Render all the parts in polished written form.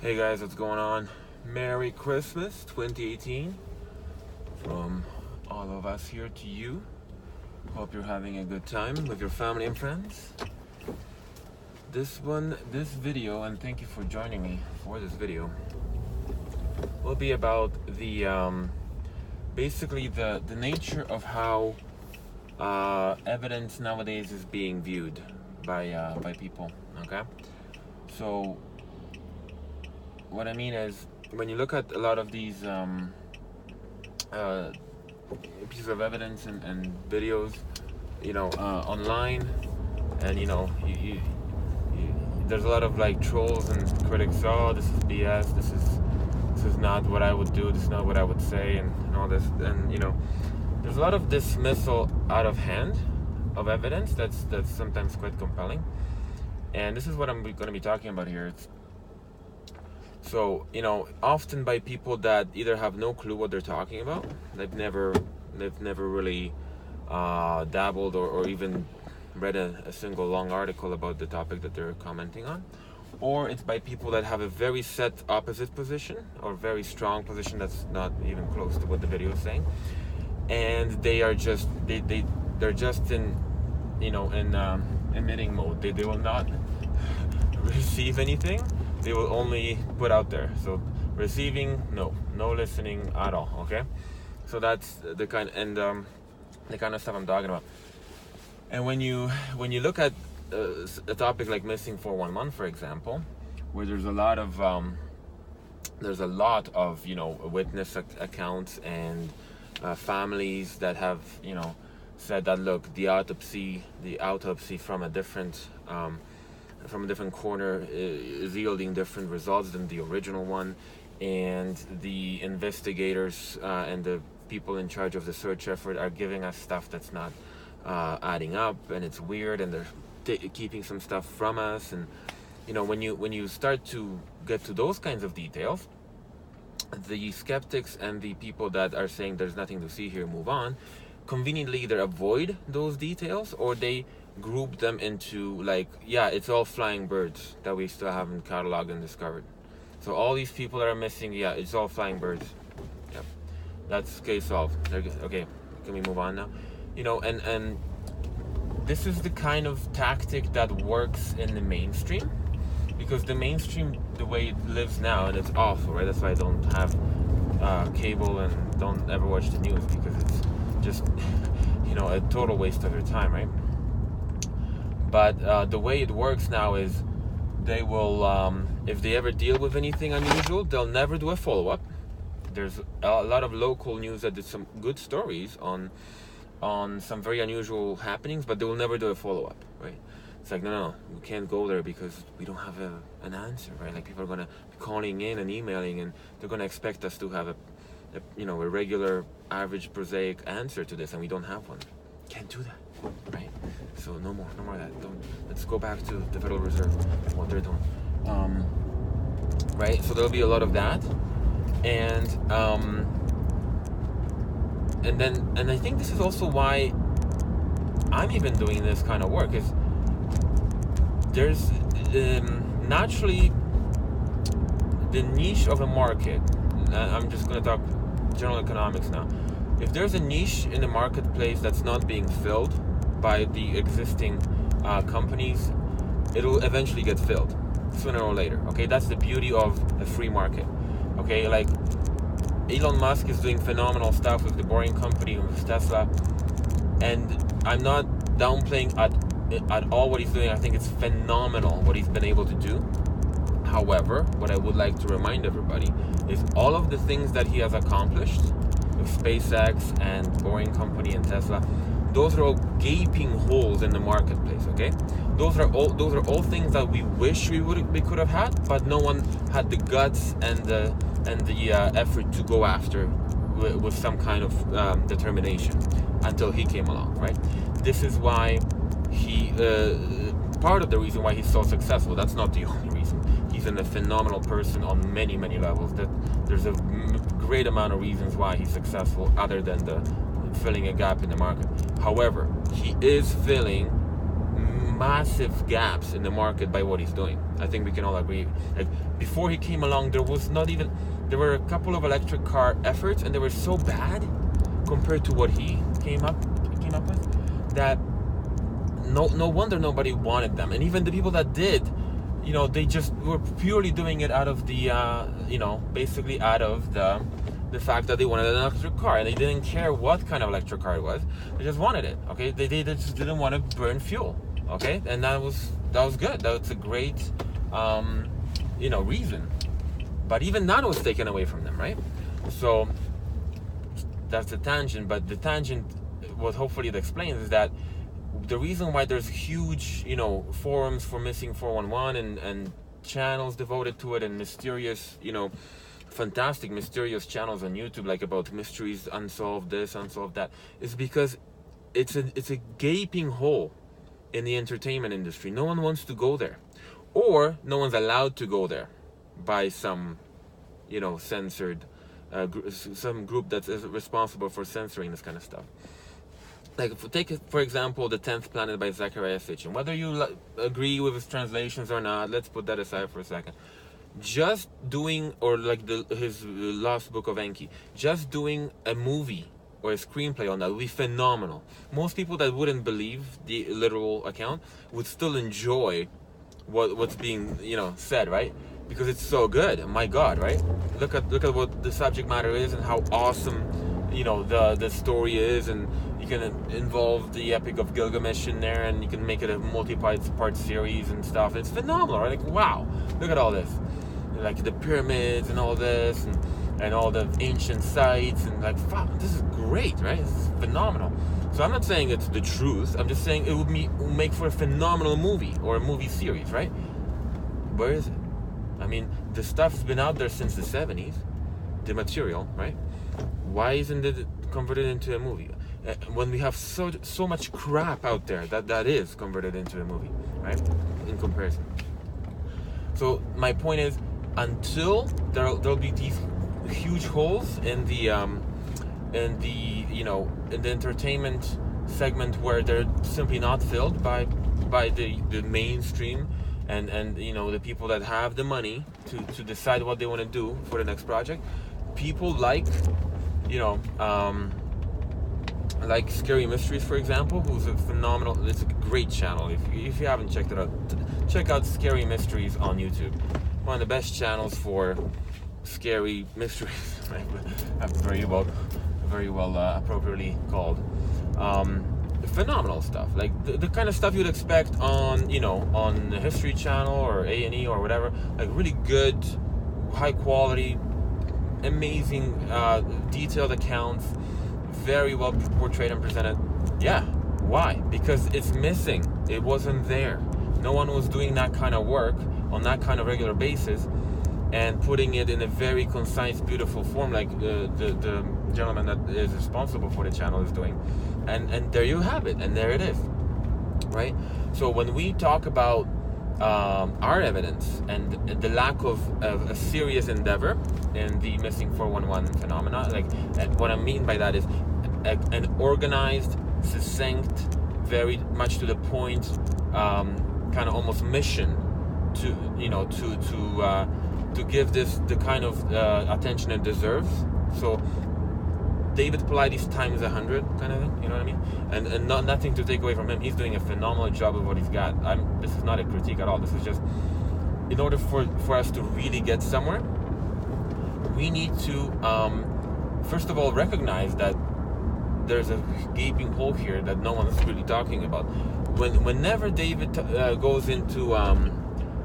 Hey guys, what's going on? Merry Christmas 2018 from all of us here to you. Hope you're having a good time with your family and friends. This video, and thank you for joining me for this video, will be about the basically the nature of how evidence nowadays is being viewed by people. Okay, so what I mean is, when you look at a lot of these pieces of evidence and videos, online, and there's a lot of like trolls and critics. Oh, this is BS. This is not what I would do. This is not what I would say, and all this. And there's a lot of dismissal out of hand of evidence that's sometimes quite compelling. And this is what I'm going to be talking about here. So, often by people that either have no clue what they're talking about, they've never really dabbled or even read a single long article about the topic that they're commenting on, or it's by people that have a very set opposite position or very strong position that's not even close to what the video is saying, and they are just they're just in emitting mode. They will not receive anything. They will only put out there. So receiving, no listening at all. Okay, so that's the kind of stuff I'm talking about. And when you look at a topic like missing 411, for example, where there's a lot of witness accounts and families that have said that, look, the autopsy from a different corner is yielding different results than the original one, and the investigators and the people in charge of the search effort are giving us stuff that's not adding up, and it's weird, and they're keeping some stuff from us. And when you start to get to those kinds of details, the skeptics and the people that are saying there's nothing to see here, move on, conveniently either avoid those details, or they group them into it's all flying birds that we still haven't cataloged and discovered. So all these people that are missing, it's all flying birds. Yep, that's case solved. Okay, can we move on now? And this is the kind of tactic that works in the mainstream, because the mainstream, the way it lives now, and it's awful, right? That's why I don't have cable and don't ever watch the news, because it's just a total waste of your time, right? But the way it works now is they will, if they ever deal with anything unusual, they'll never do a follow-up. There's a lot of local news that did some good stories on some very unusual happenings, but they will never do a follow-up, right? It's like, no, we can't go there because we don't have an answer, right? Like, people are going to be calling in and emailing, and they're going to expect us to have a regular, average, prosaic answer to this, and we don't have one. Can't do that, right? So no more of that. Let's go back to the Federal Reserve and what they're doing, right? So there'll be a lot of that, and I think this is also why I'm even doing this kind of work, is there's naturally the niche of a market. I'm just going to talk general economics now. If there's a niche in the marketplace that's not being filled by the existing companies, it'll eventually get filled sooner or later. Okay, that's the beauty of a free market. Okay, like Elon Musk is doing phenomenal stuff with the Boring Company, with Tesla, and I'm not downplaying at all what he's doing. I think it's phenomenal what he's been able to do. However, what I would like to remind everybody is all of the things that he has accomplished with SpaceX and Boring Company and Tesla, those are all gaping holes in the marketplace. Okay, those are all things that we wish we could have had, but no one had the guts and the effort to go after with some kind of determination until he came along, right? This is why he part of the reason why he's so successful. That's not the only reason. He's a phenomenal person on many levels. That there's a great amount of reasons why he's successful, other than the filling a gap in the market. However, he is filling massive gaps in the market by what he's doing. I think we can all agree. Like, before he came along, there were a couple of electric car efforts, and they were so bad compared to what he came up with, that no wonder nobody wanted them. And even the people that did, they just were purely doing it out of the basically out of the fact that they wanted an electric car, and they didn't care what kind of electric car it was. They just wanted it. Okay, they just didn't want to burn fuel. Okay, and that was good. That was a great reason. But even that was taken away from them, right? So that's the tangent. But the tangent, what hopefully it explains, is that the reason why there's huge, forums for missing 411 and channels devoted to it, and mysterious, fantastic mysterious channels on YouTube, like about mysteries, unsolved this, unsolved that, is because it's a gaping hole in the entertainment industry. No one wants to go there, or no one's allowed to go there by some, censored, some group that's responsible for censoring this kind of stuff. Like, for example, The 10th Planet by Zecharia Sitchin. Whether you agree with his translations or not, let's put that aside for a second. Just doing, or like his last book of Enki, just doing a movie or a screenplay on that would be phenomenal. Most people that wouldn't believe the literal account would still enjoy what's being said, right? Because it's so good. My God, right? Look at what the subject matter is and how awesome the story is, and you can involve the Epic of Gilgamesh in there, and you can make it a multi-part series and stuff. It's phenomenal, right? Like, wow, look at all this, like the pyramids and all this, and all the ancient sites, and like, wow, this is great, right? It's phenomenal. So I'm not saying it's the truth. I'm just saying it would make for a phenomenal movie or a movie series, right? Where is it? I mean, the stuff's been out there since the 70s, the material, right? Why isn't it converted into a movie? When we have so much crap out there that is converted into a movie, right? In comparison. So my point is, until there'll be these huge holes in the entertainment segment where they're simply not filled by the mainstream and the people that have the money to decide what they want to do for the next project. People like Scary Mysteries, for example, who's it's a great channel. If you haven't checked it out, check out Scary Mysteries on YouTube. One of the best channels for scary mysteries, right? Very well appropriately called. Phenomenal stuff, like the kind of stuff you'd expect on the History Channel or A&E or whatever, like really good, high quality, amazing, detailed accounts, very well portrayed and presented. Yeah, why? Because it's missing. It wasn't there. No one was doing that kind of work on that kind of regular basis and putting it in a very concise, beautiful form, like the gentleman that is responsible for the channel is doing. And there you have it, and there it is, right? So when we talk about our evidence and the lack of a serious endeavor in the missing 411 phenomena, and what I mean by that is an organized, succinct, very much to the point, kind of almost mission to give this the kind of attention it deserves. So David Paulides times 100 kind of thing, you know what I mean? And nothing to take away from him. He's doing a phenomenal job of what he's got. This is not a critique at all. This is just, in order for us to really get somewhere, we need to, first of all, recognize that there's a gaping hole here that no one's really talking about. Whenever David goes into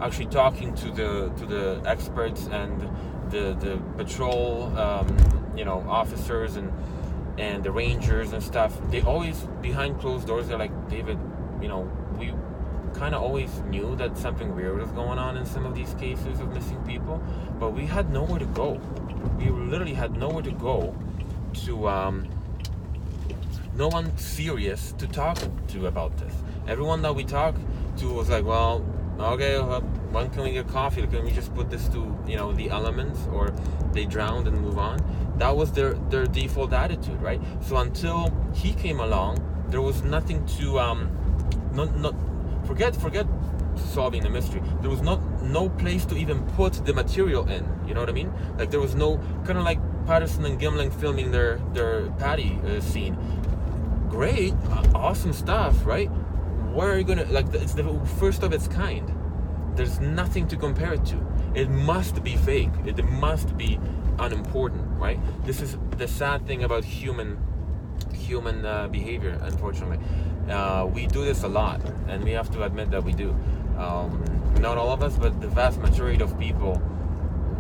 actually talking to the experts and the patrol officers and the rangers and stuff, they always, behind closed doors, they're like, David, we kind of always knew that something weird was going on in some of these cases of missing people, but we had nowhere to go. We literally had nowhere to go to no one serious to talk to about this. Everyone that we talked to was like, well, okay, when can we get coffee? Can we just put this to the elements, or they drowned and move on? That was their default attitude, right? So until he came along, there was nothing to forget solving the mystery. There was no place to even put the material in. You know what I mean? Like there was no, kind of like Patterson and Gimlin filming their Patty scene. Great, awesome stuff, right? Where are you gonna, like, it's the first of its kind. There's nothing to compare it to. It must be fake. It must be unimportant, right? This is the sad thing about human behavior, unfortunately. We do this a lot, and we have to admit that we do. Not all of us, but the vast majority of people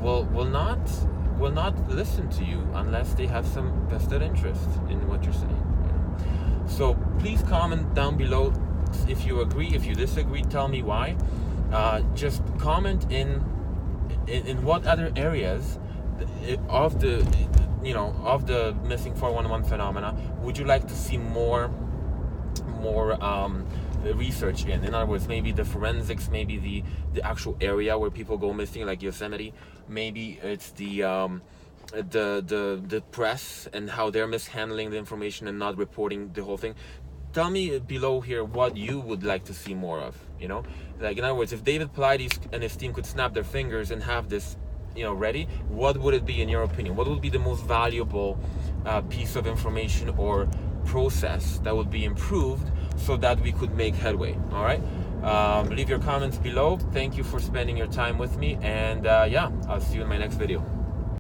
will not listen to you unless they have some vested interest in what you're saying. You know? So please comment down below if you agree, if you disagree. Tell me why. Just comment in what other areas of the missing 411 phenomena would you like to see more research in. In other words, maybe the forensics, maybe the actual area where people go missing, like Yosemite. Maybe it's the press and how they're mishandling the information and not reporting the whole thing. Tell me below here what you would like to see more of. You know, like, in other words, if David Paulides and his team could snap their fingers and have this, ready, what would it be in your opinion? What would be the most valuable piece of information or process that would be improved so that we could make headway? All right, leave your comments below. Thank you for spending your time with me, and yeah, I'll see you in my next video.